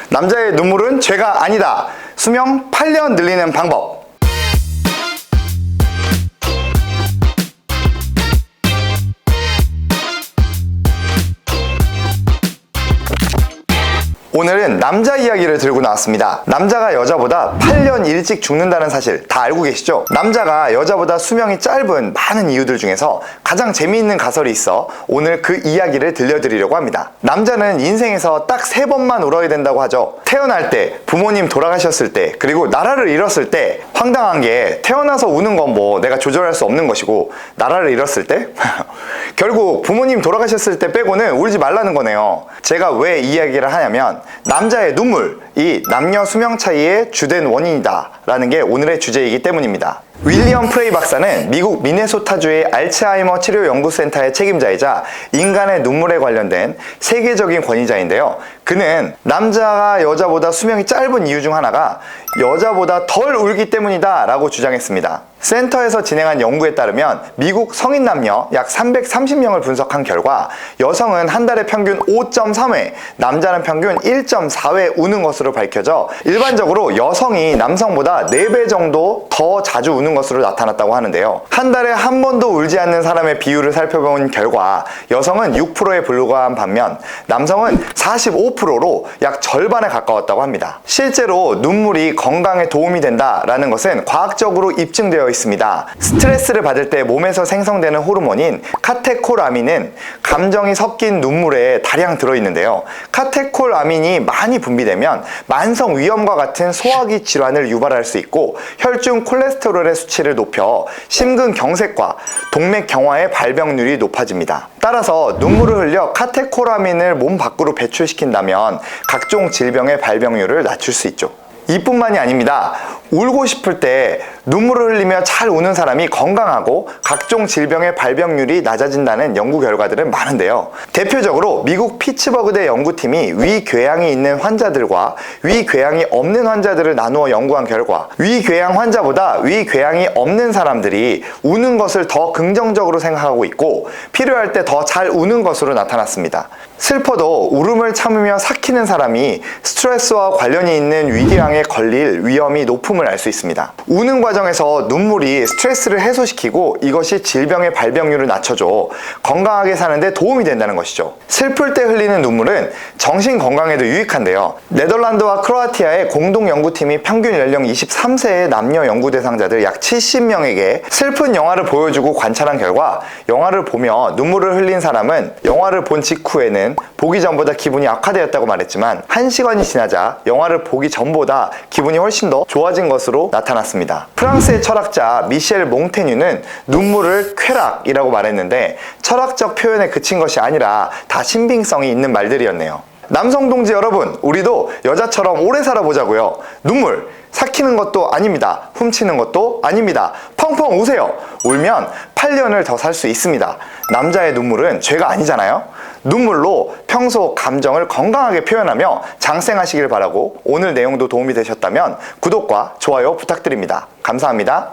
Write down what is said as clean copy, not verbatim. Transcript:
남자의 눈물은 죄가 아니다. 수명 8년 늘리는 방법. 오늘은 남자 이야기를 들고 나왔습니다. 남자가 여자보다 8년 일찍 죽는다는 사실 다 알고 계시죠? 남자가 여자보다 수명이 짧은 많은 이유들 중에서 가장 재미있는 가설이 있어 오늘 그 이야기를 들려드리려고 합니다. 남자는 인생에서 딱 3번만 울어야 된다고 하죠. 태어날 때, 부모님 돌아가셨을 때, 그리고 나라를 잃었을 때. 황당한 게 태어나서 우는 건 뭐 내가 조절할 수 없는 것이고, 나라를 잃었을 때? 결국 부모님 돌아가셨을 때 빼고는 울지 말라는 거네요. 제가 왜 이 이야기를 하냐면 남자의 눈물이 남녀 수명 차이의 주된 원인이다 라는 게 오늘의 주제이기 때문입니다. 윌리엄 프레이 박사는 미국 미네소타주의 알츠하이머 치료 연구센터의 책임자이자 인간의 눈물에 관련된 세계적인 권위자인데요. 그는 남자가 여자보다 수명이 짧은 이유 중 하나가 여자보다 덜 울기 때문이다 라고 주장했습니다. 센터에서 진행한 연구에 따르면 미국 성인 남녀 약 330명을 분석한 결과 여성은 한 달에 평균 5.3회, 남자는 평균 1.4회 우는 것으로 밝혀져 일반적으로 여성이 남성보다 4배 정도 더 자주 우는 것으로 나타났다고 하는데요. 한 달에 한 번도 울지 않는 사람의 비율을 살펴본 결과 여성은 6%에 불과한 반면 남성은 45%로 약 절반에 가까웠다고 합니다. 실제로 눈물이 건강에 도움이 된다라는 것은 과학적으로 입증되어 있습니다. 스트레스를 받을 때 몸에서 생성되는 호르몬인 카테콜아민은 감정이 섞인 눈물에 다량 들어있는데요. 카테콜아민이 많이 분비되면 만성 위염과 같은 소화기 질환을 유발할 수 있고 혈중 콜레스테롤의 수치를 높여 심근경색과 동맥경화의 발병률이 높아집니다. 따라서 눈물을 흘려 카테콜아민을 몸 밖으로 배출시킨다면 각종 질병의 발병률을 낮출 수 있죠. 이뿐만이 아닙니다. 울고 싶을 때 눈물을 흘리며 잘 우는 사람이 건강하고 각종 질병의 발병률이 낮아진다는 연구 결과들은 많은데요. 대표적으로 미국 피츠버그대 연구팀이 위궤양이 있는 환자들과 위궤양이 없는 환자들을 나누어 연구한 결과 위궤양 환자보다 위궤양이 없는 사람들이 우는 것을 더 긍정적으로 생각하고 있고 필요할 때 더 잘 우는 것으로 나타났습니다. 슬퍼도 울음을 참으며 삭히는 사람이 스트레스와 관련이 있는 위궤양에 걸릴 위험이 높음을 알 수 있습니다. 우는 과정에서 눈물이 스트레스를 해소시키고 이것이 질병의 발병률을 낮춰줘 건강하게 사는데 도움이 된다는 것이죠. 슬플 때 흘리는 눈물은 정신 건강에도 유익한데요. 네덜란드와 크로아티아의 공동 연구팀이 평균 연령 23세의 남녀 연구 대상자들 약 70명에게 슬픈 영화를 보여주고 관찰한 결과 영화를 보며 눈물을 흘린 사람은 영화를 본 직후에는 보기 전보다 기분이 악화되었다고 말했지만 1시간이 지나자 영화를 보기 전보다 기분이 훨씬 더 좋아진 것으로 나타났습니다. 프랑스의 철학자 미셸 몽테뉴는 눈물을 쾌락이라고 말했는데 철학적 표현에 그친 것이 아니라 다 신빙성이 있는 말들이었네요. 남성 동지 여러분, 우리도 여자처럼 오래 살아보자고요. 눈물 삭히는 것도 아닙니다. 훔치는 것도 아닙니다. 펑펑 우세요. 울면 8년을 더 살 수 있습니다. 남자의 눈물은 죄가 아니잖아요. 눈물로 평소 감정을 건강하게 표현하며 장생하시길 바라고 오늘 내용도 도움이 되셨다면 구독과 좋아요 부탁드립니다. 감사합니다.